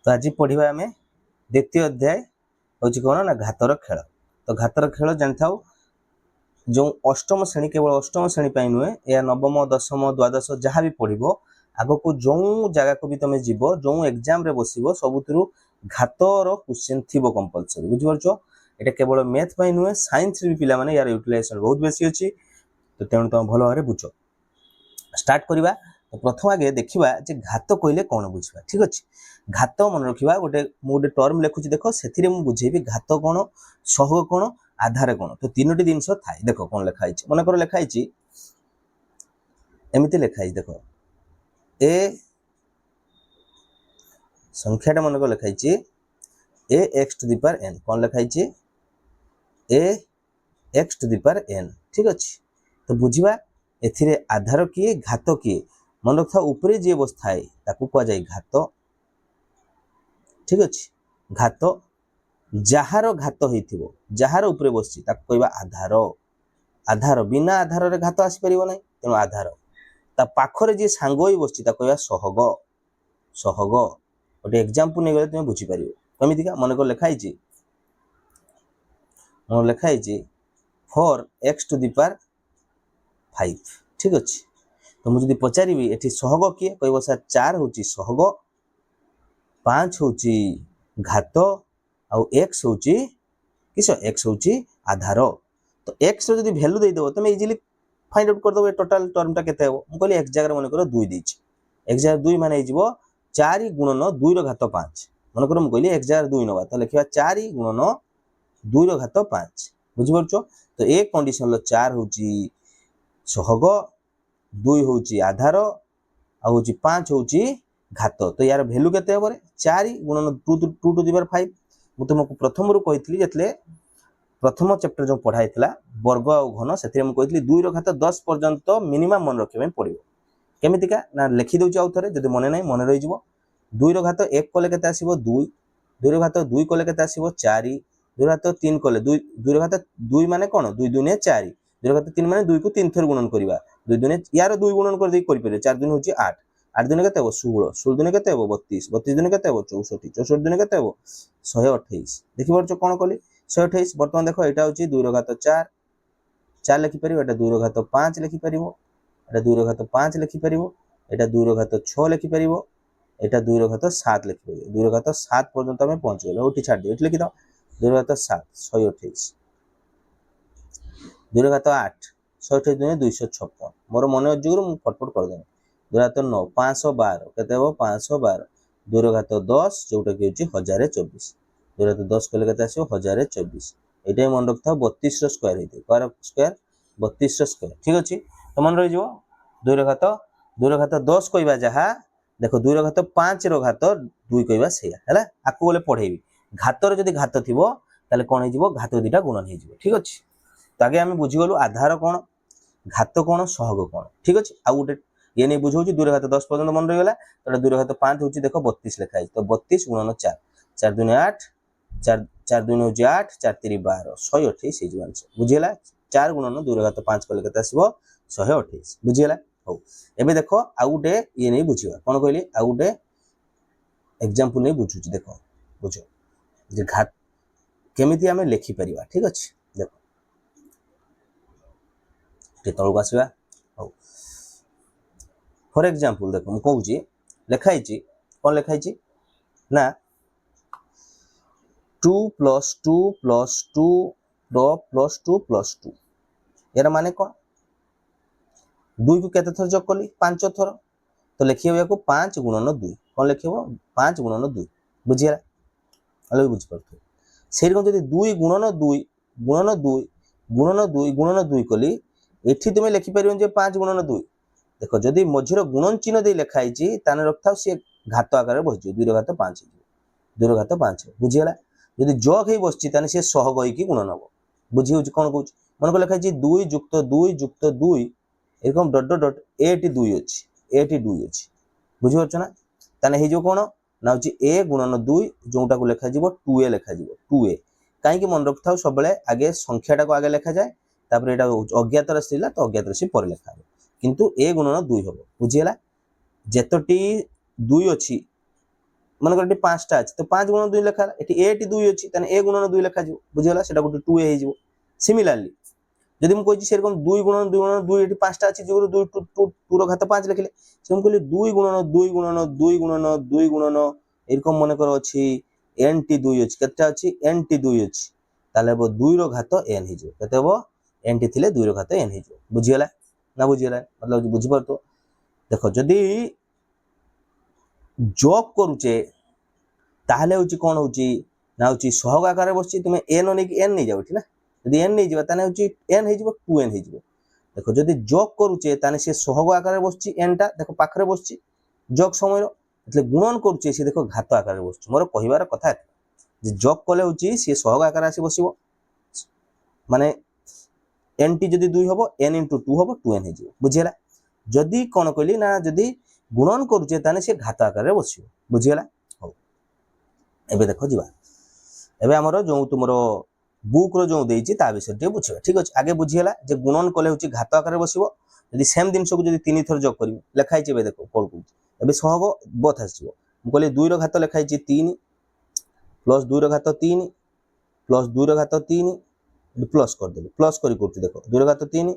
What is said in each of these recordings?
तो आज पढ़ा आम द्वितीय अध्याय हूँ कौन ना घातर खेल। तो घातर खेल जानी था जो अष्टम श्रेणी केवल अष्टम श्रेणी नुहे या नवम दशम द्वादश जहाँ भी पढ़ो आग को जो जगह को भी तुम जीव जो एग्जाम रे बस सबुठ घातर क्वेश्चन थी कंपलसरी बुझीपार। ये केवल मैथ नुहे साइंस भी पे यार यूटिलाइजेशन बहुत बेसी अच्छी। तो तेणु तुम भल भाव बुझ स्टार्ट करवा। तो प्रथम आगे देखा जे घात कहले कौन बुझा ठीक अच्छे। घात मन रखा गोटे टर्म लिखुची देख से बुझेबी घात कौन सहग कौन आधार कौन। तो तीनोटी जिनस थाए देख कौन लिखाई मनकर लिखाई एमती लिखाई देख ए संख्याटा मनकर लिखाई a x to the power n कौन लिखाई a x to the power n ठीक अच्छे। तो बुझा एथिरे आधार किए घात किए मन रखा उपरे जी बसए ताकू कहुए घात ठीक अच्छे। घात जार घात हो जार उपरे बस कहवा आधार। आधार बिना आधार रे घात आसपर ना तेणु आधार ता पाखरे जी सांग ही बस कहवा सहग। सहग गोटे एग्जाम्पल नहीं गले तुम बुझीपार कमिका मन कर लिखाई मन लिखाई 4x टू दी पावर 5 ठीक अच्छे। तो मुझे पचारि ये सहग किए कह सर 4 हूँ सहग 5 हूँ घात आउ x हूँ किस x हूँ आधार। तो x रो जब भैल्यू देदेव तुम इजिली फाइंड आउट करदेव टोटाल टर्मटा केते हेबो। मु कहली x जगह मन कर 2 देछि x जगह 2 माने हो 4 गुणन 2 रो घात 5 मन कर मुझे x जगह 2 नवा तो लिखा 4 गुणन 2 रो घात 5 बुझीपार। तो ए कंडीशन 4 हूँ सहग 2 हूँ आधार आउ 5 हूँ घात। तो यार भैल्यू केते हेबो 4 गुणन 2 टू दी पावर 5 मु तुमको प्रथम रू कही जिते प्रथम चैप्टर जो पढ़ाई वर्ग आ घन से कही 2 रो घात 10 पर्यंत मिनिमम मन रखा पड़ो केमितिका ना लिखिदे आउ थे जब मन ना मन रही 2 रो घात 1 कले केते आसीबो 2 2 रो घात 2 कले केते आसीबो 4 2 रो घात 3 कले 2 2 रो घात 2 माने कोन 2 दुने 4 2 रो घात 3 माने 2 को 3 थर गुणन करबा 2 दुने यार 2 गुणन कर दे करि परिबे 4 दिन होची 8 8 दिन केते हो 16 16 दिन केते हो 32 32 दिन केते हो 64 64 दिन केते हो 128 देखि परछो कोन कली 128। वर्तमान देखो एटा होची 2 रो घात 4 4 लिखि परिबो एटा 2 रो घात 5 लिखि परिबो एटा 2 रो घात 5 लिखि परिबो एटा 2 रो घात 6 लिखि परिबो एटा 2 रो घात 7 लिखि परिबो 2 रो घात 7 पर्यंत हमें पहुंच गेलो ओटी छाड़ दे एट लिखि दो 2 रो घात 7 128 2 रो घात 8 128 दुने 256 मोर मन जोर मु फटफट कर दे 2 घात 9 512 केते हो 512 2 रो घात 10 जोटा कि होची 1024 2 घात 10 कले केते आसीबो 1024 एटा मन रखता 32 रो स्क्वायर हेते कार स्क्वायर 32 रो स्क्वायर ठीक अछि। तो मन रही जो 2 रो घात 10 कहबा जहा देखो 2 रो घात 5 रो घात 2 कहबा सेया हैला आकु बोले पढेबी घात रे जदी घात थिबो ताले कोन हे जिवो घात दिटा गुणन हे जिवो ठीक अछि। तो आगे आम बुझी गलु आधार कौन घात कौन सहग कौन ठीक अच्छे। आउ गोटे ये नहीं बुझे 2 रो घात 10 पर्यंत मन रहीगला तो 2 रो घात 5 हूँ देख 32 लिखाई तो 32 गुणन 4 4 दुने 8 4 4 दुने हूँ 8 4 3 12 128 हो आंसर बुझीगला 4 गुणन 2 रो घात 5 कले केते आसीबो 128 बुझीगला। हो एबे देखो आउ गोटे ये नहीं बुझीबा कोन कहली आउ गोटे एग्जांपल नहीं बुझुची देखो बुझो जे घात केमिति हमें लिखि परिबा ठीक अच्छे। देखो तलक आसवा हो फॉर एग्जांपल देखो मुझे कहूँ लिखाई कौन लिखाई ना 2 + 2 + 2 + 2 + 2 यार माने कौन 2 को केते थर जोग कली 5 थर तो लिखिए को 5 गुणन 2 कौन लिखिबो 5 गुणन 2 बुझिया अलग बुझ परथो सेर को जदी 2 गुणन 2 गुणन 2 गुणन 2 गुणन 2 कली एठी तुम लिखि परिबो जे 5 गुणन 2 देखो जदी मझिर गुणन चिन्ह दे लिखाई ताने रखथाउ से घात आकार बस 2 रो घात 5 2 रो घात 5 बुझिगला। जदी जग हे बसची ताने से सहग होई कि गुणन हबो बुझी होची कोन कहूची मन को लिखाई 2 + 2 + 2 एरकम डॉट डॉट डॉट एटी 2 अछि एटी 2 अछि बुझी परछ ना ताने हे जो कोन ना होची a गुणन 2 जोटा को लिखा जिवो 2a लिखा जिवो 2a काहे कि मन रखथाउ सब बेले आगे संख्याटा को आगे लिखा जाए तापर एटा अज्ञात राशि तो अज्ञात राशि पर लिखा किंतु a गुणन 2 हबो बुझीगला जेतोटी 2 अछि मन कर 5टा अछि तो 5 गुणन 2 लेखा एटी ए टी 2 अछि तने ए गुणन 2 लेखा जिवो बुझियला सेटा गोटे 2 हे जिवो सिमिलरली जदि हम कहि सेरकम 2 गुणन 2 गुणन 2 एटी 5टा अछि जिवो 2 2 रो घात 5 लिखले से हम कहली 2 गुणन 2 गुणन 2 गुणन 2 गुणन एरकम मन कर अछि n टी 2 अछि केटा अछि n टी 2 अछि ताले 2 रो घात n हे जिवो केते हो n टी थिले 2 रो घात n हे जिवो बुझियला ना बुझियला मतलब बुझि परतो देखो जदि जॉब करूचे ताहले होची कोन होची ना होची सहग आकार बसची तुमे n ने कि n नै जाउ ठीक ना यदि n नै जिबा ताने होची n हे जिवो 2n हे जिवो देखो जदि जॉब करूचे ताने से सहग आकार बसची n टा देखो पाखरे बसची जॉब समय એટલે गुणन करूचे से देखो घात आकार बसची मोर कहिवार कथा जे जॉब कले होची से सहग आकार आसी बसिबो माने n टी जदि 2 हबो n * 2 हबो 2n हे जिवो बुझियला जदि कोन कहली ना जदि गुणन करूचे ताने से घात आकार रे बसिबो बुझियला हो एबे देखो जिबा एबे हमरो जो तुमरो बुक रो जो देइची ता विषय टे बुझिबा ठीक अछि आगे बुझियला जे गुणन कले होची घात आकार रे बसिबो यदि सेम दिन को जदि 3 थर जोग करिवो लेखाइ छे बे देखो कोन को एबे सहग बोथ आसीबो म कहले 2 रो घात लेखाइ छे 3 प्लस 2 रो घात 3 प्लस 2 रो घात 3 प्लस कर देबे प्लस करी करती देखो 2 रो घात 3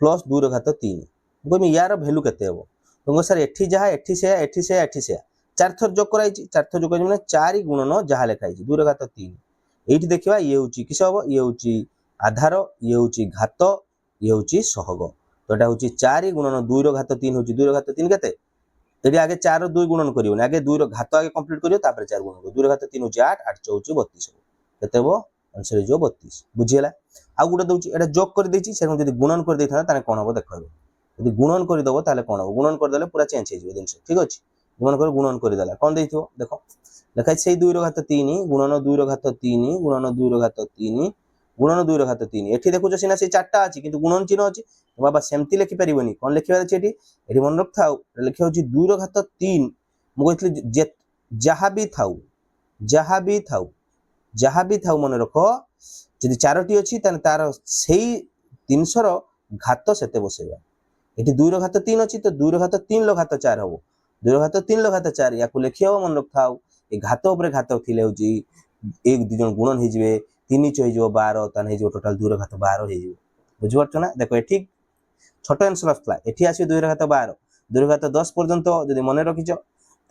प्लस 2 रो घात 3 कोइ में यार वैल्यू केते हबो तो सर एठी जहा एठी से एठी से एठी से चार थर जोग कराई छी चार थर जोग कराई माने 4 गुणन जहा लेखाई छी 2 रो घात 3 एठी देखिबा ये होची किस हबो ये होची आधार ये होची घात ये होची सहग तो एटा होची 4 गुणन 2 रो घात 3 होची 2 रो घात 3 केते एठी आगे 4 रो 2 गुणन करियो ना आगे 2 रो घात आगे कंप्लीट करियो तापर 4 गुणन करियो 2 रो घात 3 होची 8 8 चौची 32 केते हबो आंसर जो 32 बुझियला आ गुडे दउची एटा जोग कर देची से जदी गुणन कर देथा ताने कोन हबो देखो यदि गुणन कर दबो ताले कोन हबो गुणन कर देले पूरा चेंज हे जिवो दिन ठीक अछि गुणन कर देला कोन देइथो देखो लेखाइ छै 2 रो घात 3 गुणन 2 रो घात 3 गुणन 2 रो घात 3 गुणन 2 रो घात 3 एठी देखो जो सिना से चारटा अछि किंतु गुणन चिन्ह अछि बाबा सेमति लिखि परिबोनी कोन लिखिबार अछि एठी मन रखथाउ लिखि होची 2 रो घात 3 मु कहितली जे जहा भी थाउ मन रखो जदि चारोटी अछि तने तार सेही 300 रो घात सेते बसेबा एठी 2 रो घात 3 अछि तो 2 रो घात 3 लो घात 4 हबो 2 रो घात 3 लो घात 4 याकु लेखियो मन रखथाउ ए घात ऊपर घात थिले होची एक दु जन गुणन हे जिवे 3 चोइ जो 12 तने हे जो टोटल 2 रो घात 12 हे जिवो बुझबरछ ना देखो एठी छोट आंसर आसला एठी आसी 2 रो घात 12 2 रो घात 10 पर्यंत जदि मने रखिचो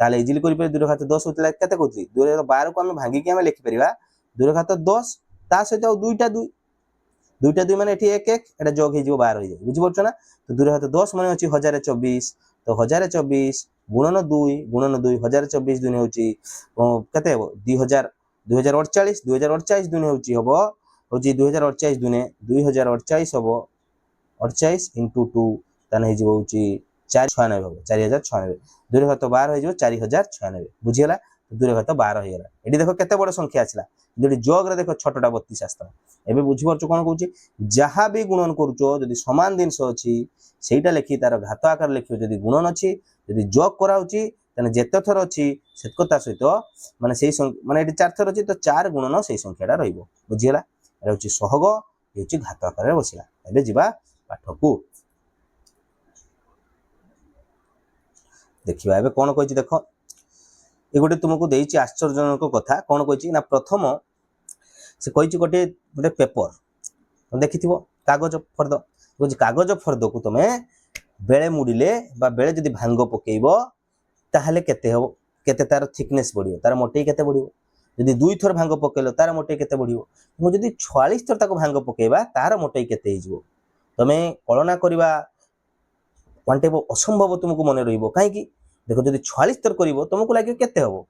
ताले इजिली करि पे 2 रो घात 10 होतला केते कहतली 2 रो 12 को हम भांगी के हम लिखि परिबा 2 रो घात 10 ता सहित दुईटा 2 दुईटा 2 माने एठी 1 1 एटा जोग हे जिवो 12 हे जाय बुझबरछ ना तो 2 रो घात 10 माने अछि 1024 तो 1024 गुणन 2 1024 दुने होची केते हो 2000 2048 2048 दुने होची हबो होची 2048 दुने 2048 हबो 48 * 2 तने हे जिवो होची 496 हबो 4096 2 रो घात 12 हे जिवो 4096 बुझियला 2 रो घात 12 हे गेला एडी देखो केते बड़ संख्या आछला जदि जोग रे देखो छोटटा 32 आस्ता एबे बुझिबरछ कोन कहूची जहा भी गुणन करूचो जदि समान दिनस अछि सेटा लेखि तार घात आकार लेखियो जदि गुणन अछि जदि जोग करा होची तने जेते थर अछि सेतको ता सहित माने सेही माने एटी 4 थर अछि तो 4 गुणन सेही संख्याटा रहइबो बुझियला एटा होची सहग ए होची घात आकार रे बसिला एबे जिबा पाठकू देखिबा एबे कोन कहछि देखो ए गोटे तुमको देइछि आश्चर्यजनक कथा कोन कहछि ना प्रथम से कहछि गोटे गोटे पेपर देखिथिबो कागज फर्द कहछि कागज फर्द को तमे बेले मुडिले बा बेले जदि भांग पकेइबो ताहले केते हो केते तार थिकनेस बढ़ियो तार मोटाई केते बढ़ियो जदि दुई थर भांग पकेलो तार मोटाई केते बढ़ियो मु जदि 46 थर ताको भांग पकेइबा तार मोटाई केते हिजबो तमे कल्पना करबा क्वांटे असंभव तुमको मन रहिबो काहे कि देखो जदि 46 थर करिवो तुमको लागियो केते हबो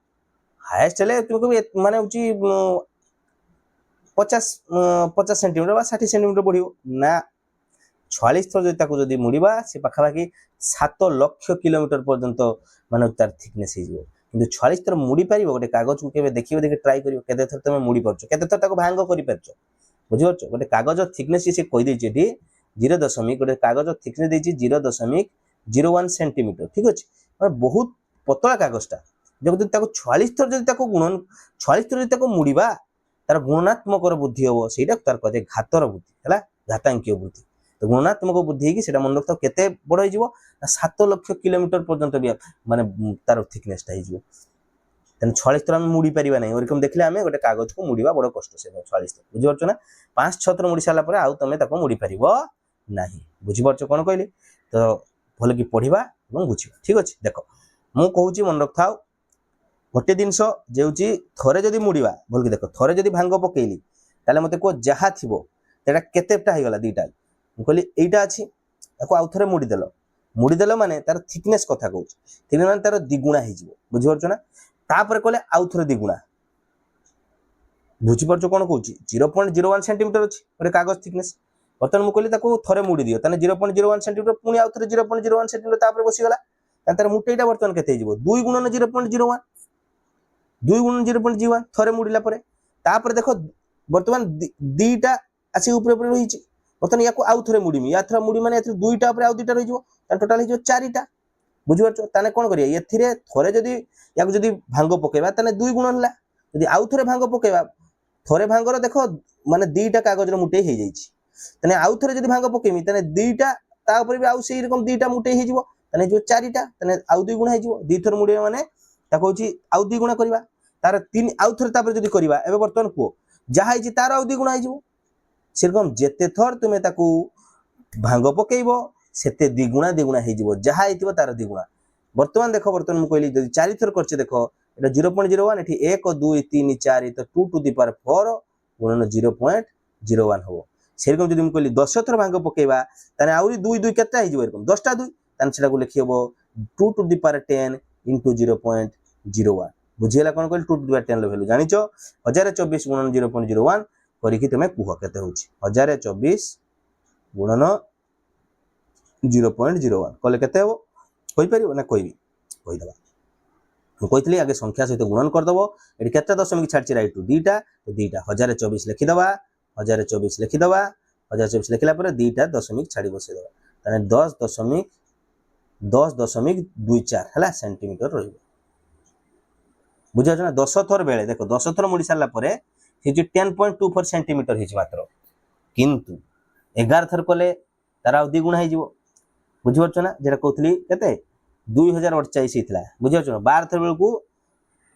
हाईएस्ट ले तुमको माने होची 50 सेंटीमीटर बा 60 सेंटीमीटर बढ़ियो ना 46 थर जदि ताको जदि मुड़ीबा से पाखापाखि 7 लाख किलोमीटर पर्यंत माने तार थिकनेस हिजबो किंतु 46 थर मुड़ी पारिबो गोटे कागज को केबे देखिबो देखि ट्राई करियो केते थर तमे मुड़ी परछो केते थर ताको भांग करि परछो बुझिबरछो गोटे कागज थिकनेस से कहि दैछि एठी 0. गोटे कागज थिकनेस दैछि 0.01 सेंटीमीटर ठीक अछि माने बहुत पतला कागजटा जब ताको 46 थर जदि ताको गुणन 46 थर जदि ताको मुड़ीबा तार गुणात्मक बुद्धि होबो सेटा तार कहे घातर बुद्धि हला घातांकीय बुद्धि तो गुणात्मक बुद्धि कि सेटा मन रखतो केते बड़ हो जिवो 7 लाख किलोमीटर पर्यंत भी माने तार थिकनेस ता हिजो तेणु 46 थर आम मुड़ी पारिबा नहीं ओरकम देखले आम गोटे कागज को मुड़वा बड़ कष्ट से 46 थर बुझिपारछ ना 5-6 थर मुड़ी सारा पर आउ तमे ताको मुड़ी पारिबो नहीं बुझिपारछ कोन कहली तो भल कि पढ़िबा एवं बुझिबा ठीक अछि देखो मु कहूची मन रखथाओ गोटे जिनस जे थरे जदि मुड़वा भल कि देखो थरे जदि भांग पकेइली ताले मते को जहा थिबो तेटा केतेटा हे गला दीटा मु कहली एटा अछि ताको आउ थरे मुड़ी देलो माने तार थिकनेस कथा कहूची थिकनेस माने तार द्विगुणा हे जिवो बुझिपारछ ना तापर कहले आउ थरे द्विगुणा बुझिपारछ कोन कहूची 0.01 सेंटीमीटर अछि ओरे कागज थिकनेस बर्तमान मु कहली ताको थरे मुड़ी दियो ताने 0.01 सेंटीमीटर पुनी आउ थरे 0.01 सेंटीमीटर तापर बसी गला तार मुटेटा बर्तमान केते हे जिवो 2 गुणन 0.01 2 गुणन 0.01 थरे मुड़िला परे तापर देखो बर्तमान दीटा आसी ऊपर ऊपर रहिछि बर्तमान याको आउ थरे मुड़ीमी या थरे मुड़ी माने एथि दुईटा ऊपर आउ दुईटा रहि जिवो ता टोटल हे जिवो चारिटा बुझिपारछ ताने कोन करिया एथिरे थरे जदि याको जदि भांग पकेबा ताने 2 गुण हला जदि आउ थरे भांग पकेबा थरे भांगर देखो माने दीटा कागज रो मुटे हे जाइछि ताने आउ थरे जदि भांग पकेमी ताने दीटा ता ऊपर भी आउ सेही रकम दीटा मुटे हे जिवो ताने जो चारिटा ताने आउ 2 गुण हे जिवो दी थर मुड़े माने ता कहूची आउ 2 गुण करबा तार 3 आउ थरे तापर जदि करबा एबे बर्तमान को जहा हे तार आउ 2 गुण हे जिवो सेरकम जेते थर तुमे ताकू भांग पकेइबो सेते द्विगुणा हे जिवो जहा हेतिबो तार द्विगुणा बर्तमान देखो बर्तमान मु कहली जदि 4 थर करछे देखो एटा 0.01 एठी 1 2 3 4 तो 2 टू द पावर 4 गुणन 0.01 हो सेरकम जदि मु कहली 10 थर भांग पकेइबा ताने आउरी 2 2 केता हे जिवो एरकम 10 टा 2 ताने सेटा को लिखिबो 2 टू द पावर 10 into 0.01 बुझियला कोन कहली 2 टू द पावर 10 लो वैल्यू जानिचो 1024 गुणन 0.01 करिकि तमे कुह केते होची 1024 गुणन 0.01 कले केते हो कोइ परिबो ना कोइ कोइ दबा मु कहितली आगे संख्या सहित गुणन कर दबो एठी केते दशमिक छाडची राइट टू दीटा तो दीटा 1024 लिखि दबा 1024 लिखि दबा 1024 लिखिला पर दीटा दशमिक छाडी बसे दबा ताने 10.24 हला सेंटीमीटर रहिबो बुझा ना 10 थर बेले देखो 10 थर मुड़ी सारला परे हे जे 10.24 सेंटीमीटर हिच मात्र किंतु 11 थर कले तार आ 2 गुणा हे जिवो बुझिपारछ ना जेटा कहतली केते 2048 हितला बुझिपारछ ना 12 थर बेलकू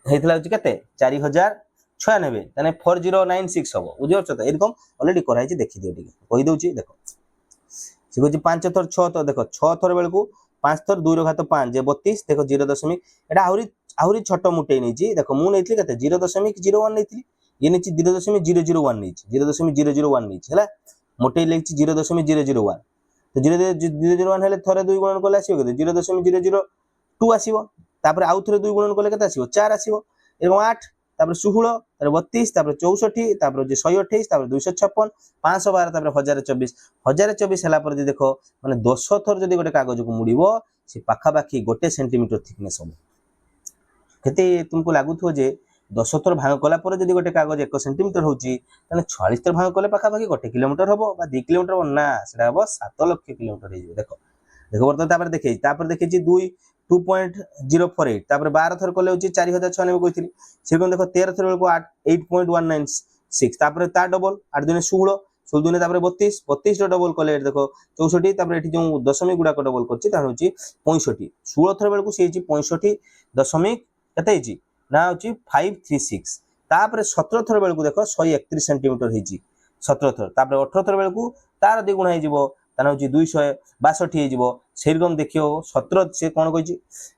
हेतला होची केते 4096 तने 4096 हबो बुझिपारछ त एरकम ऑलरेडी कराइ छी देखि दियो ठीक कहि दउची देखो से कहूची 5 थर 6 थर देखो 6 थर बेलकू 5 थर 2 रो घात 5 जे 32 देखो 0. एटा आहुरी छोट मुटे नैची देखो मु नैतली केते 0.01 नैतली ये नैची 0.001 नैची 0.001 नैची हला मोटे लेछि 0.001 तो 0.001 हेले थरे 2 गुणन कले आसीबो केते 0.002 आसीबो तापर आउ थरे 2 गुणन कले केते आसीबो 4 आसीबो एरकम 8 तापर 16 तापर 32 तापर 64 तापर जे 128 तापर 256 512 तापर 1024 हला पर जे देखो माने 10 थर जदी गोटे कागज को मुड़ीबो से पाखा पाखी गोटे सेंटीमीटर थिकनेस हो केते तुमको लागुथो जे 10 थर भांग कला पर जदी गोटे कागज 1 सेंटीमीटर होची तने 46 थर भांग कले पाखा पाखी गोटे किलोमीटर होबो बा 2 किलोमीटर हो ना सेटा होबो 7 लाख किलोमीटर हे देखो देखो बर्तमान तापर देखै 2.048 तापर 12 थर कले होची 4096 कहितली सेरकम देखो 13 थर को 8.196 तापर ता डबल 8 दुने 16 16 दुने तापर 32 रो डबल कले देखो 64 तापर एठी जो दशमिक गुडा को डबल करची ता होची 65 16 थर बेल को से 65 दशमिक कते हिची ना होची 536 तापर 17 थर बेल को देखो 131 सेंटीमीटर हिची 17 थर तापर 18 थर बेल को तार द्विगुण हे जिवो ताना होची 262 हे जिवो सेरकम देखियो 17 से कोन कहिची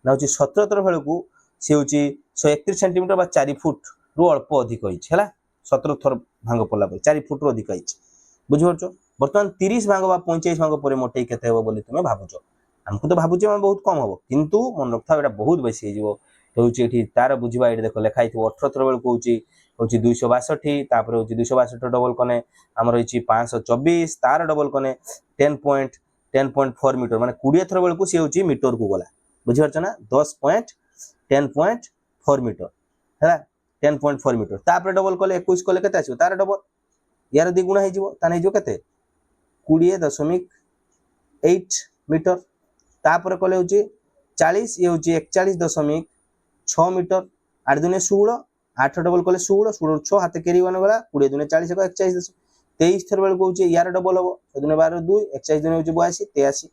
ना होची 17 थर बेल को से होची 131 सेंटीमीटर बा 4 फुट रो अल्प अधिक हिची हला 17 थर भांग पला पर 4 फुट रो अधिक हिची बुझिवरछो वर्तमान 30 भांग बा 45 भांग परे मोटे केते हेबो बोली तुमे भाबुछो हमकु तो भाबुछे हम बहुत कम हबो किंतु मन रखथा एटा बहुत बेसी हे जिवो तो होची एठी तार बुझिबा एठी देखो लेखाइ थो 18 थर बेल को होची 262 तापर होची 262 डबल कने हमर होची 524 तार डबल कने 10.4 मीटर माने 20 थर बेल को से होची मीटर को गला बुझिवरछ ना 10.4 मीटर हैला 10.4 मीटर तापर डबल कले 21 कले केते आछो तार डबल यार द्विगुण हे जिवो ताने जो केते 20.8 मीटर तापर कले होची 40 ये होची 41.6 मीटर 8 दुने 16 8 डबल कले 16 16 6 हाथ केरी वन गला 20 दुने 40 को 41 23 थर बेल को होची यार डबल हो 6 दुने 12 2 41 दुने होची 82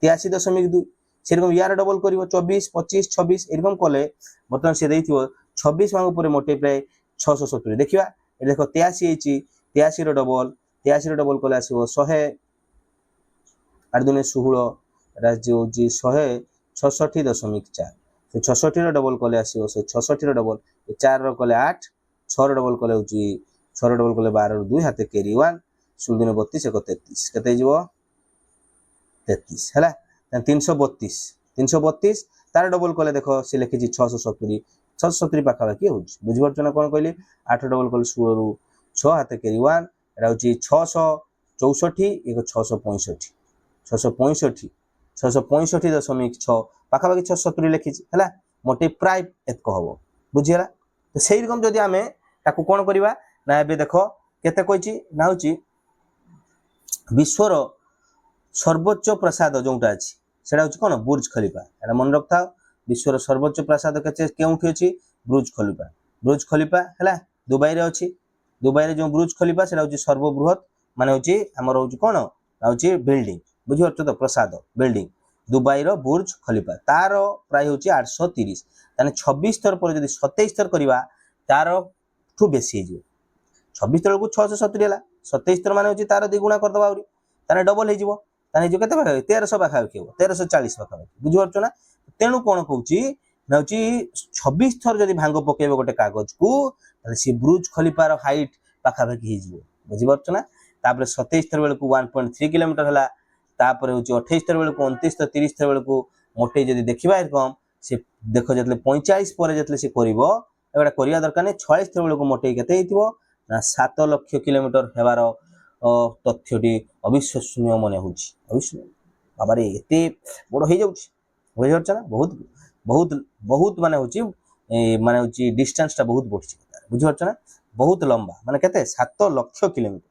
83.2 सेरकम यार डबल करिवो 24 25 26 एरकम कले बर्तमान से देइथिवो 26 भाग पर मल्टीप्लाई 670 देखिबा ए देखो 83 ହେଇଛି 83 ର डबल 83 ର डबल कले आसीबो 100 8 दुने 16 एटा जो 166.4 से 66 ର डबल कले आसीबो से 66 ର डबल 4 ର कले 8 6 ର डबल कले होची 6 ର डबल कले 12 ର 2 हाथे केरी 1 16 दुने 32 1 33 केते जिवो 33 हैला 332 332 तार डबल कले देखो से लिखि 670 670 पाखा बाकी हो बुझी परछ ना कोन कहली 8 डबल कले 16 रु 6 हाथे केरी 1 एटा होची 664 एक 665 665 665.6 पाखा बाकी 670 लिखि हैला मल्टीप्लाई एत कहबो बुझियला तो सेही रकम जदी हमें ताकू कोन करबा ना एबे देखो केते कहची ना होची विश्वर सर्वोच्च प्रासाद जोंटा अछि सेडा होची कोन बुर्ज खलीफा एटा मन रखता विश्वर सर्वोच्च प्रासाद केउठी अछि बुर्ज खलीफा हैला दुबई रे अछि दुबई रे जो बुर्ज खलीफा सेडा होची सर्वबृहत माने होची हमर होची कोन होची बिल्डिंग बुझी परछ तो प्रासाद बिल्डिंग दुबई रो बुर्ज खलीफा तार प्राय होची 830 ताने 26 थर पर जदी 27 थर करबा तार ठु बेसी हिजो 26 थर को 670 हला 27 थर माने होची तार द्विगुणा कर दबा आउरी ताने डबल हिजो ताने जो केते बाखा 1300 बाखा केबो 1340 बाखा बुझी परछ ना तेनु कोन कहूची ना होची 26 थर जदी भांग पकेबो गोटे कागज को ताले सी बुर्ज खलीफा रो हाइट बाखा बाकी हिजो बुझी परछ ना तापर 27 थर बेल को 1.3 किलोमीटर हला तापर होची 28 थर बेल को 29 तो 30 थर बेल को मोटे जदी देखिबा एरकम से देखो जतले 45 पर जतले से करबो एबडा करिया दरकार नै 46 थर बेल को मोटे केते हिथिबो ना 7 लाख किलोमीटर हेबार तथ्यटी अविश्वसनीय मने होची अविश्वसनीय बाबा रे एते बड़ हे जाउची बुझी परछ ना बहुत बहुत बहुत माने होची डिस्टेंस ता बहुत बढ़ी बुझी परछ ना बहुत लंबा माने केते 7 लाख किलोमीटर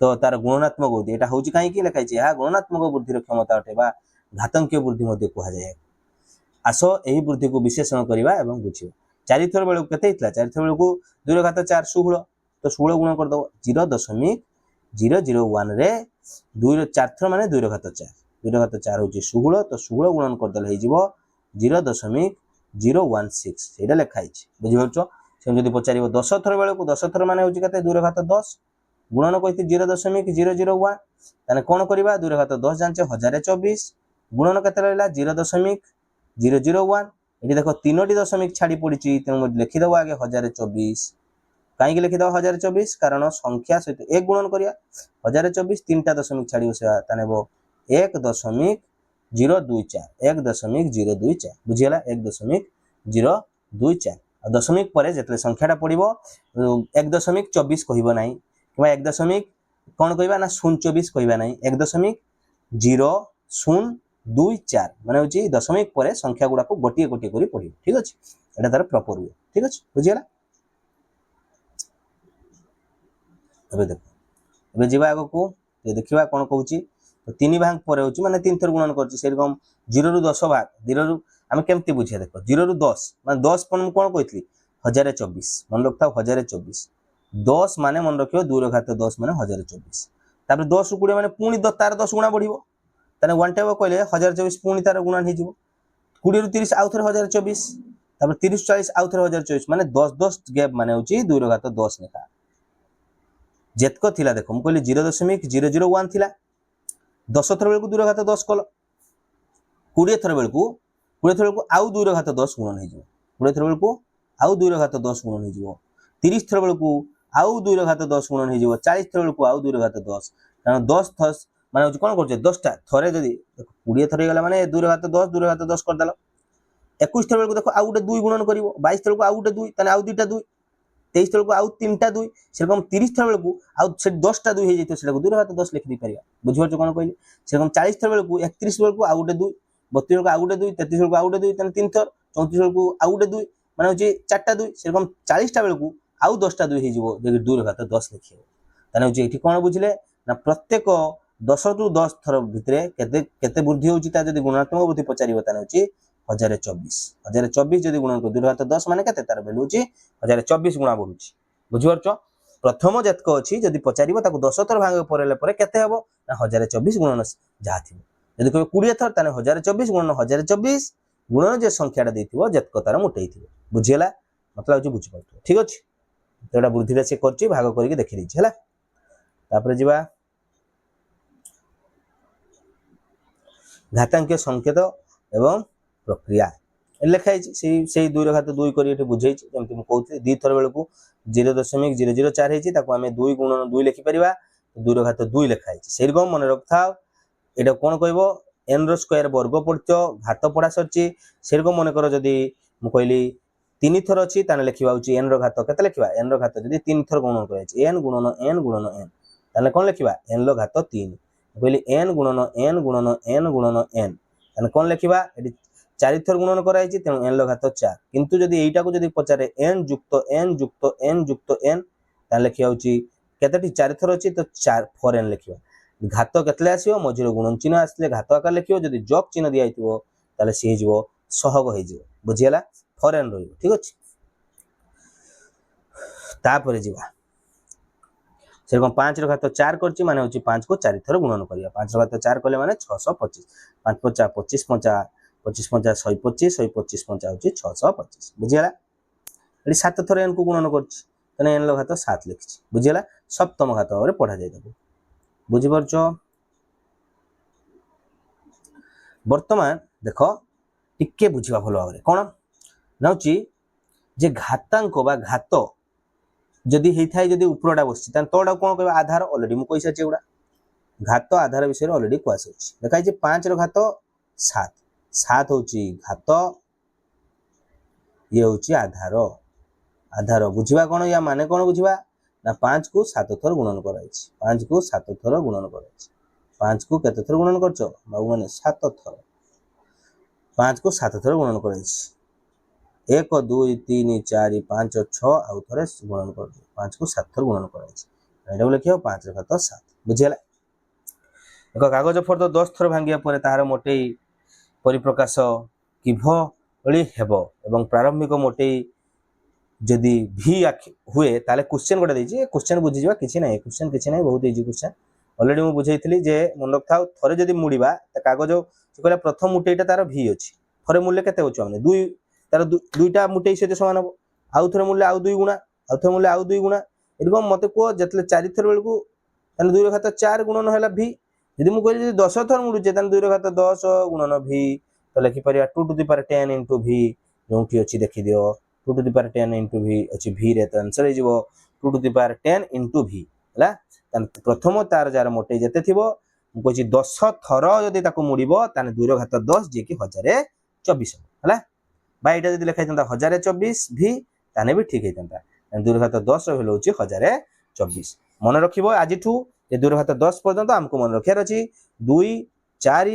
तो तार गुणात्मक बुद्धि एटा होची काई कि लिखाई छै गुणात्मक बुद्धिर क्षमता अटेबा घातंकीय बुद्धि मध्ये कुहा जाय आसो एही बुद्धि को विश्लेषण करबा एवं बुझिबा चारि थर बेल केते हितला चारि थर बेल को 2 घात 4 16 तो 16 गुण कर दो 0.001 रे 2 रो 4 थर माने 2 घात 4 2 घात 4 होची 16 तो 16 गुणन कर दले हे जिवो 0.016 सेटा लिखाई छै बुझि परछो से जदी पचारिबो 10 थर बेल को 10 थर माने होची केते 2 घात 10 गुणन कहिति 0.001 ताने कोन करबा 2 घात 10 जानचे 1024 गुणन केते रहला 0.001 एठी देखो तीनोटी दशमिक छाडी पडिची तेनु लिखि दबो आगे 1024 काई के लिखि दबो 1024 कारण संख्या सहित एक गुणन करिया 1024 तीनटा दशमिक छाडी बसे तानेबो 1.024 1.024 बुझियला 1.024 दशमिक परे जतले संख्याटा पडिबो 1.24 कहिबो नाही किबा 1 दशमिक कोन कहिबा ना 0.24 कहिबा नाही 1.024 माने होची दशमिक परे संख्या गुडा को गोटिए गोटिए करी पढिबो ठीक अछि एटा तार प्रॉपर वे ठीक अछि बुझियला अबे देखो अबे जीवा आगो को ये देखिबा कोन कहूची तो 3 भाग परे होची माने 3 थर गुणन करची से रकम 0 रु 10 भाग 0 रु हम केमती बुझिया देखो 0 रु 10 माने 10 पण कोन कहथली 1024 मन रखता 1024 10 माने मन रखियो 2 घात 10 माने 1024 तापर 10 रु 20 माने पुनी तार 10 गुणा बढ़िबो ताने 1 टेबो कहले 1024 पुनी तार गुणा हि जिवो 20 रु 30 आउ थर 1024 तापर 30 40 आउ थर 1024 माने 10 10 गैप माने होची 2 घात 10 नेखा जेतको थिला देखो हम कहली 0.001 थिला 10 थर बेल को 2 घात 10 कल 20 थर बेल को आउ 2 घात 10 गुणन हि जिवो 20 थर बेल को आउ 2 घात 10 गुणन हि जिवो 30 थर बेल को आउ 2 घात 10 गुणन हि जिवो 40 थर बेल को आउ 2 घात 10 कारण 10 थस माने होची कोन करछे 10 टा थरे जदी देखो 20 थर गेला माने 2 घात 10 कर देलो 21 थर बेल को देखो आउ गोटे 2 गुणन करिवो 22 थर को आउ गोटे 2 तने आउ दुटा 2 23 थर को आउ 3टा 2 सेरकम 30 थर बेल को आउ से 10टा 2 हे जेतो सेटा को 2 घात 10 लिखि दी परिया बुझि परछ कोन कहली सेरकम 40 थर बेल को 31 बेल को आउ गोटे 2 32 बेल को आउ गोटे 2 33 बेल को आउ गोटे 2 तने 3 थर 34 बेल को आउ गोटे 2 माने होची 4टा 2 सेरकम 40टा बेल को आउ 10टा 2 हे जिवो जे 2 घात 10 लिखियो तने होची एठी कोन बुझिले ना प्रत्येक 10 रु 10 थर भितरे केते वृद्धि होची ता जदी गुणात्मक वृद्धि पचारिबो ताने होची 1024 जदी गुणन को 2 घात 10 माने केते तार वैल्यू होची 1024 गुणा बढ़ुची बुझि परछ प्रथम जतक अछि जदी पचारिबो ताको 10 थर भाग परेले परे केते हबो ना 1024 गुणन जा थिबो जदी कोइ 20 थर ताने 1024 गुणन 1024 गुणन जे संख्याटा देथिबो जतक तार मोटेइथिबो बुझियला मतलब हूँ बुझी पार्थ ठीक अच्छे तो यहाँ वृद्धि से कर भाग करके देखी देती है तापर जीवा घातांकीय संकेत एवं प्रक्रिया लिखाई से 2 घात 2 कर बुझे जमी मुझे 2 थर बेलू 0.004 होती 2 गुणन 2 लिखिपर 2 घात 2 लिखाई से रकम मन रख था यहाँ कौन कह एन रो वर्ग पढ़ घात पढ़ा सरी से रकम मन कर जदि मुझे 3 थर अच्छी लिखा एन घात के लिखा एन घात जब 3 थर गुणन कर एन गुणन एन गुणन एन ताले कौन लिखा एन घात 3 कहली एन गुणन एन गुणन एन गुणन एन ताले कौन लिखा ये 4 थर गुणन कराई तेणु एन घात 4 किंतु जदि एटा को जदि पचारे एन जुक्त एन जुक्त एन जुक्त एन ताले लिखा केतटी 4 थर अच्छी तो 4 4 एन लिखा घात केतले आसो मझे गुणन चिन्ह आसले घात आकार लिखो जदि जग चिन्ह दिखाई ताले सी हो सहग हो बुझीगला 4 एन रही ठीक अच्छे तापर जीवा से रकम 5 घात 4 कर 5 को 4 थर गुणन करिया 5 घात 4 कले माने 625 5 5 25 5 25 5 125 125 5 होची 625 बुझीगला एडी 7 थर एन को गुणन करछि तने एन घात 7 लिखछि बुझीगला सप्तम घात भाव पढ़ा जाय ताको बुझी परछो वर्तमान देखो टिके बुझिबा भलो भाव कोन नाउची जे घातांक बा घात जदि होता जदि उपरटा बस तोड़ा कौन कह आधार अलरेडी मुझे सारी एगुड़ा घात आधार विषय अलरेडी कहसी देखा 5 घात 7 7 हूँ घात ये हूँ आधार आधार बुझा कौन या माने कौन बुझा ना 5 को 7 थर गुणन कराई 5 को 7 थर गुणन कराई 5 को केते थर गुणन करछ बाबू माने 7 थर 5 को 7 थर गुणन कराई 1 2 3 4 5 6 आउ थे गुणन कर 5 को 7 थर गुणन कर लिखा 5 घात 7 बुझीगला एक कागज फर्द 10 थर भांगिया पर तार मोटे परिप्रकाश किभली हेब एवं प्रारंभिक मोटे जदि भी हुए ताले क्वेश्चन गोटे देछि क्वेश्चन बुझी जा किछि नै क्वेश्चन किछि नै बहुत इजी क्वेश्चन ऑलरेडी मु बुझाइथिली जे मन रख था थरे जदि मुड़ीबा त कागज कहला प्रथम मुटेटा तार भी अछि थरे मूल्य केते होछ हमने 2 तार 2टा मुटे सहित सामान हम आउ थे मूल्य आउ 2 गुणा आउ थे मूल्य आउ 2 गुणा एरकम मते को जतले 4 थर बेलू ताने 2 घात 4 गुणन होला भी यदि मु कहली 10 थर मुडुचे ताने 2 घात 10 गुणन भी तो लिखि परिया 2 टू द पावर 10 इनटू भी जोंठी अछि देखि दियो 2 टू द पावर 10 इनटू भी अछि भी रे तो आंसर हे जिवो 2 टू द पावर 10 इनटू भी हला ताने प्रथम तार जार मोटे जते थिबो मु कहछि 10 थर यदि ताको मुड़ीबो ताने 2 घात 10 जे कि 1024 हला बाईटा जब लिखाई था 1024 भी ताने भी ठीक होता 2 घात 10 भैल्यू हूँ 1024 मन रख आज 2 घात 10 पर्यंत आमको मन रखार अच्छी 2 4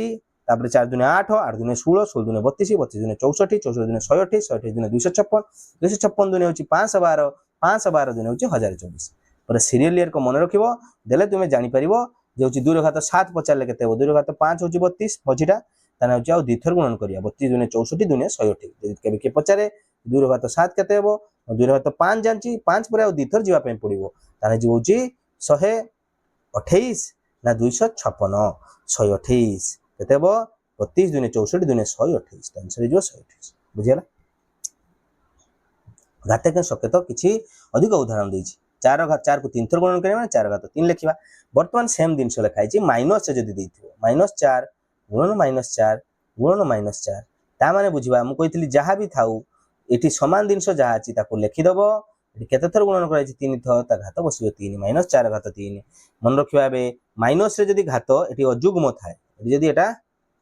तापर 4 दुने 8 8 दुने 16 16 दुने 32 32 दुने 64 64 दुने 128 128 दुने 256 256 दुने हूँ 512 512 दुने हूँ 1024 पर सीरियल इयर को मन रख देले तुम्हें जापर जो हूँ 2 घात 7 पचारे के 2 घात 5 हूँ 32 मझीटा ताने हूँ आउ 2 थर गुणन करिया 32 दुने 64 दुने 128 केबे के पचारे 2 घात 7 केते हेबो 2 घात 5 जानची 5 पर आउ 2 थर जीवा पे पड़िबो ताने जो होची 128 ना 256 128 केते हेबो 32 दुने 64 दुने 128 आंसर जो 128 बुझियला घात के संकेत किछि अधिक उदाहरण देछि 4 घात 4 को 3 थर गुणन करिया 4 घात 3 लिखिबा वर्तमान सेम दिनस लिखाई छि माइनस से जदी देथिबो -4 गुणन -4 गुणन -4 ता माने बुझिबा मु कहितली जहा भी थाउ एठी समान जिनस जहा अछि ताको लिखि दबो एठी केते थर गुणन कराइ छि 3 थर ता घात बसिबो 3 -4 घात 3 मन रखिबा बे माइनस रे जदी घात एठी अजुग्म थाए जदी एटा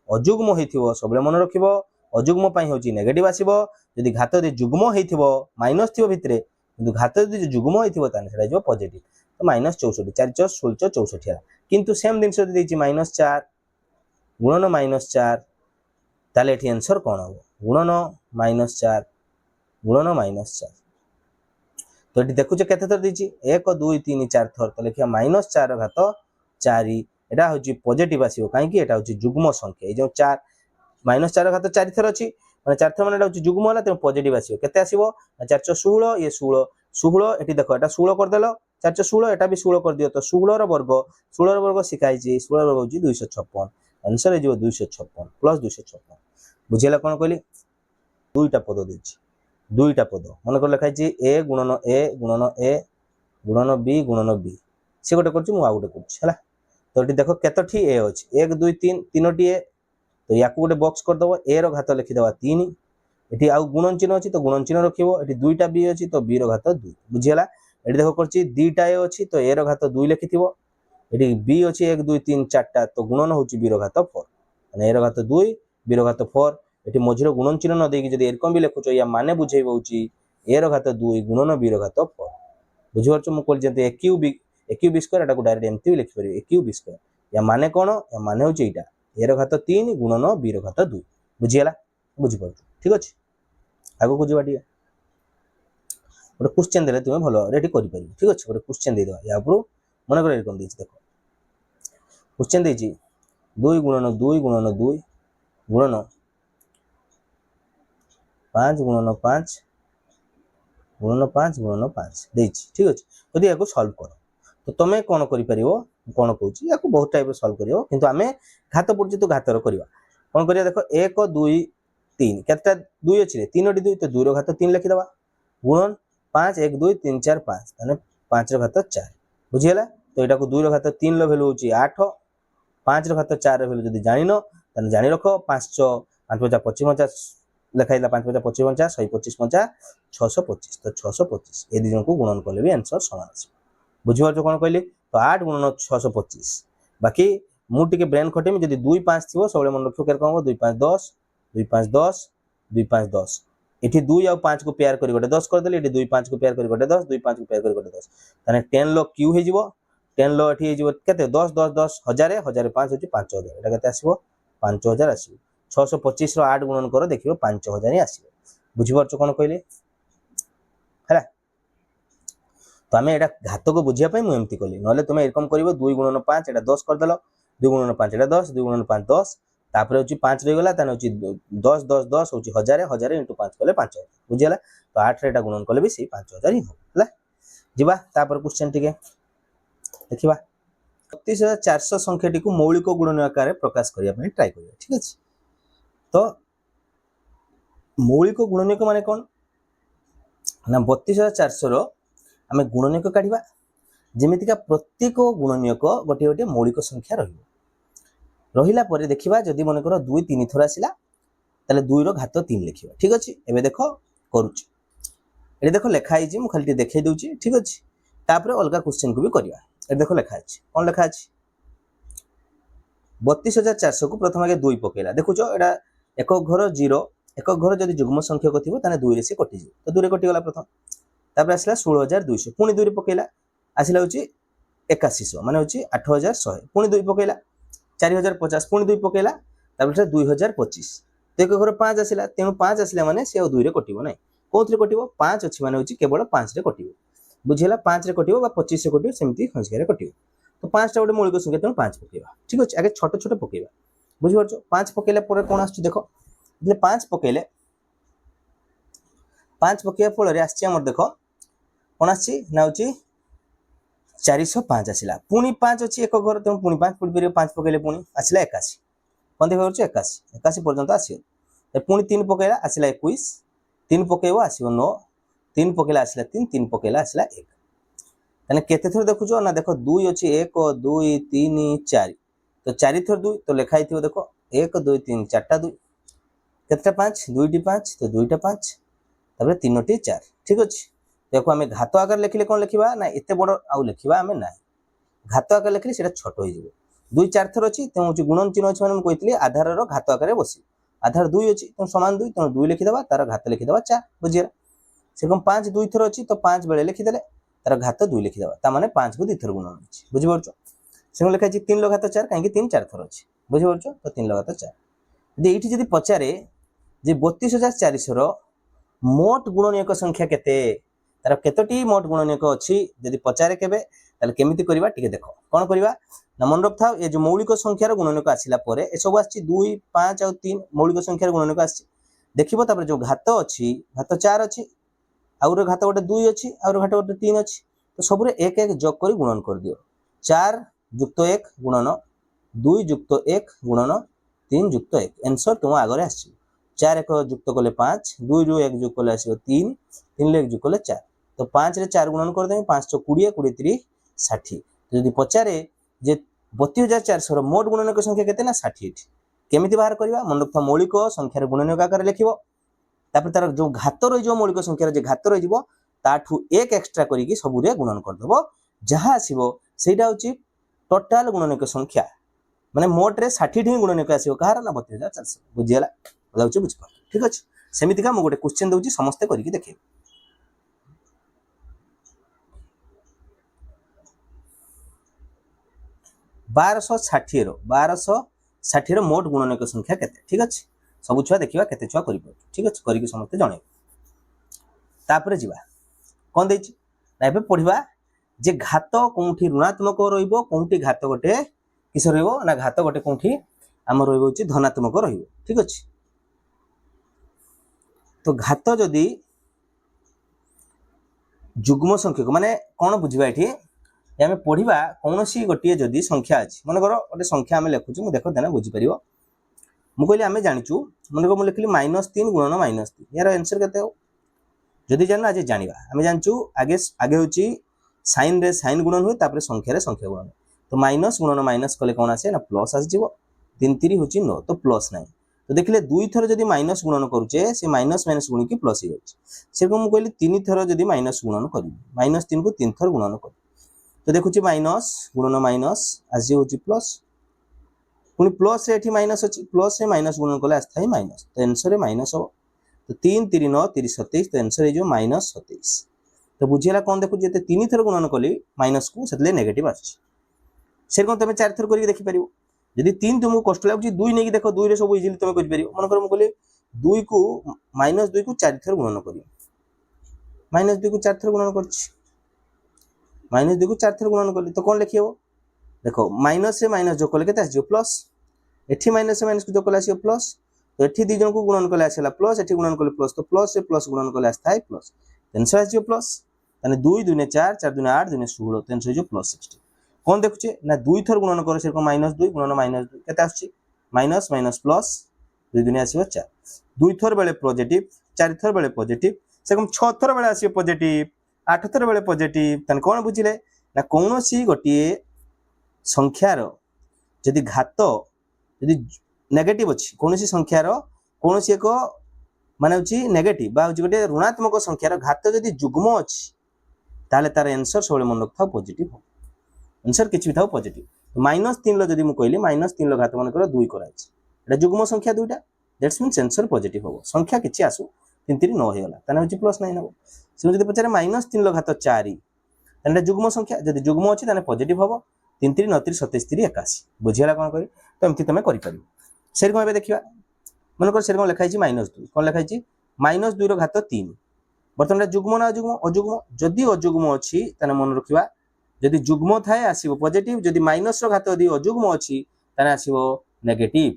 अजुग्म हेथिबो सबले मन रखिबो अजुग्म पई होची नेगेटिव आसीबो जदी घात दे जुग्म हेथिबो माइनस थिबो भितरे किंतु घात जदी जुग्म हेथिबो ताने सेटा जो पॉजिटिव तो -64 4 4 16 64 किंतु सेम जिनस जदी दैछि -4 गुणन -4 ताले एठी आंसर कोन हो गुणन -4 गुणन -4 तो एठी देखुचे केते थर दिछि 1 2 3 4 थर तो लिखिया -4 घात 4 एटा होची पॉजिटिव आसीबो काहे कि एटा होची जुग्म संख्या ए जो 4 -4 घात 4 थर अछि माने 4 थर माने एटा होची जुग्म होला त पॉजिटिव आसीबो केते आसीबो 4 16 ये 16 16 एठी देखो एटा 16 कर देलो 4 16 एटा भी 16 कर दियो तो 16 रो वर्ग सिखाई छि 16 रो वर्ग होची 256 आंसर है 256 प्लस 256 बुझेला कोन कहली दुईटा पद देछि দুইটা পদ মনেকর লেখাইছি এ গুণন এ গুণন এ গুণন বি সে গোটে করছি মু গোটে করছি হল। তো এটি দেখ কতটি এ ଅଛି 1 2 3 তিনোটি এ। তো ইয়াকু গোটে বক্স করদেব এ র ঘাত লিখিদেবা 3। এটি আউ গুণন চিহ্ন ଅଛି তো গুণন চিহ্ন রখিব। এটি দুইটা বি ଅଛି তো বি র ঘাত 2 বুঝিগলা। এটি দেখ করছি দুইটা এ ଅଛି তো এ র ঘাত 2 লিখিথিব। এটি বি ଅଛି 1 2 3 4টা তো গুণন হচ্ছে বি র ঘাত 4 মানে এ র ঘাত 2 বি র ঘাত 4। এটি মঝির গুণন চিহ্ন ন ଦେଇକି যদি এরকম বি লেখুছ ইয়া মানে বুঝাইব হচ্ছে এ র ঘাত 2 গুণন বি র ঘাত 4 বুঝিপারছ। মু কইলি যেতে এ কিউ বি স্কয়ার এটাକୁ ডাইরেক্ট এমতি ବି ଲେଖିପାରିବେ এ কিউ বি স্কয়ার। या মানে কোন या মানে হচ্ছে এইটা এ র ঘাত 3 গুণন বি র ঘাত 2 বুঝিগলা বুঝিপারছ ঠিক আছে। আগুক ଯିବା ଟିକେ ଗୋଟେ क्वेश्चन দেলে তুমি ভালো রেডি করি পারিবে ঠিক আছে। ଗୋଟେ क्वेश्चन দেই দেবা ইয়া উপর মনে করে এরকম দিয়েছি দেখো क्वेश्चन দিয়েছি 2 গুণন 2 গুণন 2 গুণন 5 গুণন 5 গুণন 5 গুণন 5 ଦେଇଛି ঠিক ଅଛି। যদি ইয়াକୁ সলভ কর তো তুমি কোন করি পারিবো কোন কହୁଛି ইয়াକୁ বহুত টাইপ সলভ করিও কিন্তু আমি ঘাত পড়ছি তো ঘাতর করিবা কোন করিয়া দেখো 1 2 3 কেতটা 2 ଅଛି রে 3টি 2 তো 2 ର ঘাত 3 লিখি দেবা গুণন 5 1 2 3 4 5 মানে 5 ର ঘাত 4 বুঝিগলা। তো এটাକୁ 2 ର ঘাত 3 ର ভ্যালু হচ্ছে 8 5 ର ঘাত 4 ର ভ্যালু যদি জানিনো তাহলে জানি রাখো 5 5 55 লেখাইলা 5 55 125 5 625 তো 625 এই দুই জনକୁ গুণন করলে भी आंसर সমান আসবে বুঝিপারছো কোন কইলি। তো 8 গুণন 625 বাকি মু টিকে ব্রেন খটেমি যদি 2 5 থিবো সবলে মন রখিও কেরকম হবে 2 5 10 2 5 10 2 5 10 এটি 2 আর 5 को পেয়ার করি গোটে 10 করে দেলি এটি 2 5 को পেয়ার করি গোটে 10 2 5 को পেয়ার করি গোটে 10 তাহলে 10 লো কিউ হইଯିବ 10 লো এটি হইଯିବ কেতে 10 10 10 1000 1000 5 হচ্ছে 5000 এটা কেতে আসিবো 5000 আসিবো 625 रो 8 গুণন করো দেখিবো 5000 হি আসিবো বুঝিপারছো কোন কইলি হেলা। তো আমি এটা ঘাতক বুঝিয়া পাই মু এমতি কলি নহলে তুমি এরকম করিবো 2 গুণন 5 এটা 10 করে দেলো 2 গুণন 5 এটা 10 2 গুণন 5 10 তারপরে হচ্ছে 5 রই গলা তাহলে হচ্ছে 10 10 10 হচ্ছে 1000 1000 ইনটু 5 কলে 5000 বুঝিলা। তো 8 রে এটা গুণন কলে भी সেই 5000 হি হবে হেলা। जिबा तापर क्वेश्चन टिके देखिबा 32400 संख्याटी को मौलिक गुणन आकार प्रकाश करिया पई ट्राई करिया ठीक अछि। तो मौलिक गुणनीयक माने कोन ना 32400 रो आमे गुणनीयक काढिबा जेमितिका प्रत्येक गुणनीयक गोटे गोटे मौलिक संख्या रहिला परे देखिबा जदि मन करो 2 3 थरा आसिला ताले 2 रो घात 3 लिखिबा ठीक अछि। एबे देखो करूची एठी देखो लेखा आइछि मु खाली देखाई दउची ठीक अछि। तापर अलगा क्वेश्चन को भी करिया एठी देखो लेखा अछि कोन लेखा अछि 32400 को प्रथम आगे 2 पकेला देखुचो एटा एक घर 0 एक घर जदि जुग्म संख्यक थिबो ताने 2 रे से कटि जिवो तो 2 रे कटि गला प्रथम तापर आसला 16200 पुनी 2 रे पकेला आसिला होची 8100 माने होची 8100 पुनी 2 पकेला 4050 पुनी 2 पकेला तापर 2025 तो एक घर 5 आसिला तेनु 5 आसिला माने से 2 रे कटिबो नै कोथरे कटिबो 5 अछि माने होची केवल 5 रे कटिबो बुझिला 5 रे कटिबो बा 25 रे कटिबो सेमति संख्या रे कटिबो। तो 5 टा गोटे मौलिक संख्या तेनु 5 पकेबा ठीक अछि। आगे छोट छोट पकेबा बुझि परछो 5 पकेले परे कोन आछी देखो એટલે 5 पकेले 5 पकेया फଳରେ आछी हमर देखो कोन आछी ना होची 405 आसिला पुनी 5 अछि एक घर तेनु पुनी 5 पुनी 5 पकेले पुनी आसिला 81 कोन देखो 81 81 पर्यंत आसियो तो पुनी 3 पकेला आसिला 21 3 पकेबो आसियो 9 3 पकेला आसिला 3 3 पकेला आसिला 1 तने केते थर देखुचो ना देखो 2 अछि 1 2 3 4 तो 4 थर 2 तो लिखा हिथिबो देखो 1 2 3 4टा 2 केतटा 5 2टी 5 तो 2टा 5 तबरे 3टी 4 ठीक अछि। देखो हमें घात आकार लिखले कोन लिखिबा ना एते बड़ आउ लिखिबा हमें ना घात आकार लिखले सेटा छोट होई जिवो 2 4 थर अछि तेनु गुणन चिन्ह अछि माने म कहितली आधार रो घात आकार बसी आधार 2 अछि तेनु समान 2 तेनु 2 लिखि देबा तार घात लिखि देबा 4 बुझिरा सेकम 5 2 थर अछि तो 5 बेले लिखि देले तार घात 2 लिखि देबा ता माने 5 को 2 थर गुणन अछि बुझि परछो सेनु लिखा अछि 3 लो घात 4 काहे कि 3 4 थर अछि बुझि परछो तो 3 लो घात 4 यदि एठी जदि पचारे जे 32400 रो मोट गुणनीयक संख्या केते तार केतोटी मोट गुणनीयक अछि जदि पचारे केबे ताले केमिति करिबा टिके देखो कोन करिबा ना मन रखथाओ ए जो मौलिक संख्यार गुणनीयक आसिला परे ए सब आछि 2 5 और 3 मौलिक संख्यार गुणनीयक आछि देखिबो तापर जो घात अछि घात 4 अछि आउर घात गोटे 2 अछि आउर घात गोटे 3 अछि तो सबरे 1 1 जोग करी गुणन कर दियो 4 जुक्त 1 गुणन 2 जुक्त 1 गुणन 3 जुक्त 1 आंसर तुम आगरे आछि 4 एक युक्त कले 5 2 रु 1 युक्त कले आसीबो 3 3 रे 1 युक्त कले 4 तो 5 रे 4 गुणन कर देबे 5 20 20 3 60 तो जदी पचारे जे 32400 रो मोट गुणनक संख्या केते ना 60 केमिति बाहर करबा मन रखता मौलिक संख्या रे गुणनक आकार लिखिबो तापर तार जो घात रही जो मौलिक संख्या जे घात रही जीवो ताठू एक एक्स्ट्रा करिकी सबु रे गुणन कर देबो जहा आसीबो सेटा होची टोटल गुणनक संख्या माने मोट रे 60 ठी गुणनक आसीबो कहार ना 32400 बुझियला लाउची बुझ ठीक अछि सेमिति का म गोटे क्वेश्चन दउची समस्त करिकी देखे 1260 रो मोट गुणनक संख्या केते ठीक अछि सब छुआ देखिबा केते छुआ करि पर ठीक अछि करिकी समस्त जणे तापर जीवा कोन देछि ना एबे पढिबा जे घात कोठी ऋणात्मक रहिबो कोठी घात गोटे किस रहिबो ना घात गोटे कोठी हम रहिबो छि धनात्मक रहिबो ठीक अछि तो घात जदी जुग्म संख्या माने कोन बुझिबा एठी आमे पढिबा कोनोसी गोटिए जदी संख्या अछि मन करो गोटे संख्या आमे लेखुछु मु देखो देना बुझि परिबो मु कहली आमे जानिचु मन को मु लिखली -3 गुणन -3 यार आंसर केते हो जदी जानना आज जानिबा आमे जानचु आगे आगे होची साइन रे साइन गुणन हुए तापर संख्या रे संख्या गुणन तो माइनस गुणन माइनस कले कोन आसे ना प्लस आस जीवो 3 3 होची 9 तो प्लस नाही तो देखले दुई थर जदी माइनस गुणन करूचे से माइनस माइनस गुणी की प्लस हो जाची से को मु कहली तीन थर जदी माइनस गुणन करी -3 को 3 थर गुणन कर तो देखुची माइनस गुणन माइनस आज होची प्लस पुनी प्लस रे एठी माइनस अछि प्लस रे माइनस गुणन कले आस्थाई माइनस तो आंसर रे माइनस हो तो 3 3 9 30 27 तो आंसर जो -27 तो बुझियला कोन देखु जेते 3 थर गुणन कली माइनस को सेतले नेगेटिव आछि से कोन तमे 4 थर करी देखि परिबो यदि 3 तुमको कष्ट लागुची 2 नेकी देखो 2 रे सब इजीली तमे करि परिबो मन कर म कहले 2 को -2 को 4 थर गुणन करियो -2 को 4 थर गुणन करछि -2 को 4 थर गुणन कली तो कोन लिखियो देखो माइनस से माइनस जो कले केते आसी प्लस एठी माइनस से माइनस को जो कले आसी प्लस तो एठी दी जन को गुणन कले आसेला प्लस एठी गुणन कले प्लस तो प्लस से प्लस गुणन कले आस्थाई प्लस आंसर आसी प्लस तने 2 2 ने 4 4 2 ने 8 2 ने 16 तो आंसर जो प्लस 60 कोन देखुचे ना 2 थर गुणन करे से को -2 गुणन -2 केते आछि माइनस माइनस प्लस 2 2 ने आसीबो 4 2 थर बेले पॉजिटिव 4 थर बेले पॉजिटिव से कम 6 थर बेले आसीबो पॉजिटिव 8 थर बेले पॉजिटिव तने कोन बुझिले ना कोनोसी गोटिए संख्यार यदि घात यदि नेगेटिव अछि कोनोसी संख्यार कोनोसी एक माने होची नेगेटिव बा होची गोटे ऋणात्मक संख्यार घात यदि जुग्म अछि ताले तार आंसर सोले मन रखता पॉजिटिव हो आंसर किछि थाउ पॉजिटिव तो -3 लो यदि मु कहली -3 लो घात मन कर 2 कराइछि एटा जुग्म संख्या दुइटा दैट्स मींस आंसर पॉजिटिव हो संख्या किछि आसु 3 3 9 हेला तने होची +9 हो से जदि पचारे -3 लो घात 4 तने जुग्म संख्या यदि जुग्म अछि तने पॉजिटिव हो 3 3 9 3 27 3 81 बुझियला कोन करी तो एमति तमे करि परिबो सेर को एबे देखिबा मन कर सेर को लिखाइ छि -2 कोन लिखाइ छि -2 रो घात 3 बर्तन जुग्म ना अजुग्म अजुग्म जदि अजुग्म अछि तने मन रखिबा जदि जुग्म थाए आसीबो पॉजिटिव जदि माइनस रो घात यदि अजुग्म अछि तने आसीबो नेगेटिव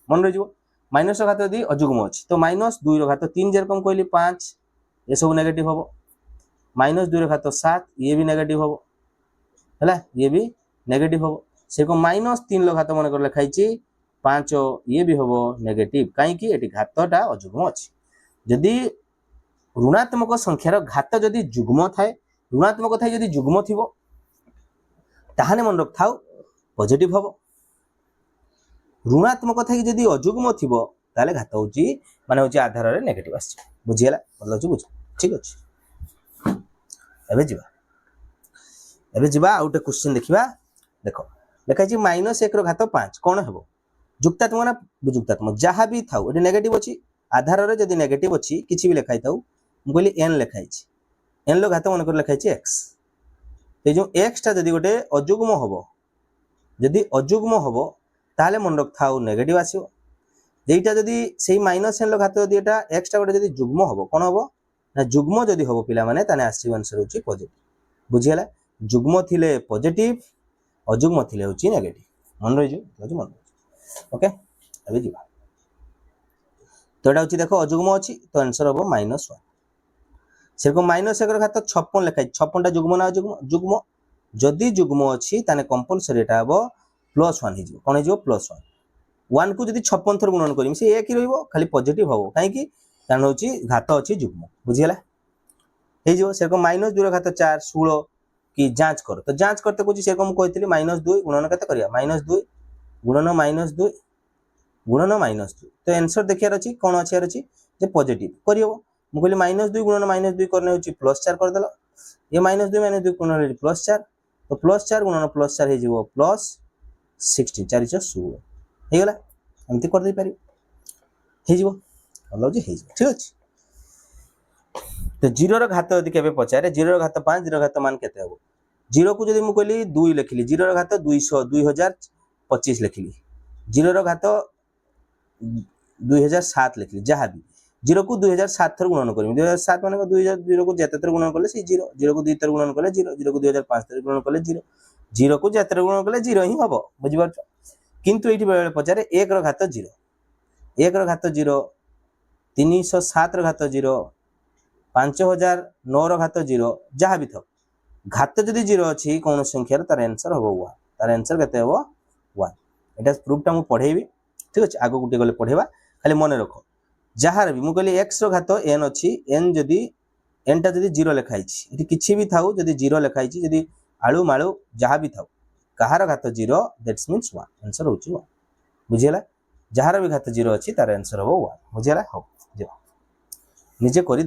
मन रहिबो माइनस रो घात यदि अजुग्म अछि तो -2 रो घात 3 जेरकम कहली 5 ए सब नेगेटिव हबो -2 रो घात 7 ये भी नेगेटिव हबो हला ये भी नेगेटिव हबो से को -3 लो घात मन कर लिखाइ छि 5 ये भी हबो नेगेटिव काई कि एटी घातटा अजुग्म अछि यदि ऋणात्मक संख्यार घात यदि जुग्म थाए ऋणात्मक थाए यदि जुग्म थिबो ताहाने मन रखथाउ पॉजिटिव हबो ऋणात्मक थाए यदि अजुग्म थिबो ताले घात होची माने होची आधार रे नेगेटिव आछि बुझियला मतलब बुझ ठीक अछि एबे जिबा आउटे क्वेश्चन देखिबा देखो लिखा छि -1 रो घात 5 कोन हेबो जुक्तात्मक ना विजुक्तात्मक जहा भी थाउ एटी नेगेटिव अछि आधार रे जदी नेगेटिव अछि किछि भी लिखाइ थाउ मु कहली n लिखाइ छि n लो घात मन कर लिखाइ छि x ए जो x ता जदी गोटे अजुग्म हबो जदी अजुग्म हबो ताले मन रख थाउ नेगेटिव आसीबो जेइटा जदी सेही -n लो घात जदी एटा x ता गोटे जदी जुग्म हबो कोन हबो ना जुग्म जदी हबो पिला माने ताने आसी आंसर होची पॉजिटिव बुझियला जुग्म थिले पॉजिटिव अजुग्म थिले होची नेगेटिव मन रहिजो होची मन ओके अबे जीवा तो एटा होची देखो अजुग्म अछि तो आंसर हबो -1 से को -1 रो घात 56 लिखाइ 56 टा जुग्म ना अजुग्म जुग्म जदी जुग्म अछि ताने कंपलसरी एटा हबो +1 हिजो कोन हिजो +1 1 को जदि 56 थर गुणन करी से एक ही रहिबो खाली पॉजिटिव हबो काहे कि कारण होची घात अछि जुग्म बुझियला हे जो सेरकम -2 रो घात 4 16 कि जांच कर तो जांच करते कुछ सेरकम कहतली -2 गुणन केते करिया -2 गुणन -2 गुणन -2 तो आंसर देखियार अछि कोन अछि यार अछि जे पॉजिटिव करियो मु कहली -2 गुणन -2 करने होची +4 कर देला ये -2 गुणन +4 तो +4 गुणन +4 हे जीवो +16 4 16 हे गला एमती कर दे पारि हे जीवो अलौ जे हे जीवो ठीक अछि तो 0 रो घात यदि केबे पचारे 0 रो घात 5 0 रो घात मान केते हबो 0 को जदि मु कहली 2 लिखली 0 रो घात 200 2025 लिखली 0 रो घात 2007 लिखली जहाँ भी 0 को 2007 थर गुणन करमी 2007 माने 2000 0 को जते थर गुणन करले से 0 0 को 2 थर गुणन करले 0 0 को 2005 थर गुणन करले 0 0 को जते थर गुणन करले 0 ही हबो बुझि पारछ किंतु एठी बेले पचारे 1 रो घात 0 1 रो घात 0 307 रो घात 0 5009 रो घात 0 जहाँ भी थो घात जदि 0 अछि कोन संख्या तार आंसर हबो 1 तार आंसर केते हबो 1 एटा प्रूफ टा मु पढेबी ठीक अछि आगो गुटे गले पढेबा खाली मने रखो जहार भी मु कहली x रो घात n अछि n जदि n टा जदि 0 लिखाई छि एठी किछि भी थाउ जदि 0 लिखाई छि जदि आळू माळू जहाँ भी थाउ कहार घात 0 दैट्स मींस 1 आंसर होछि 1 बुझियला जहार भी घात 0 अछि तार आंसर हबो 1 बुझियला हो जे निजे करी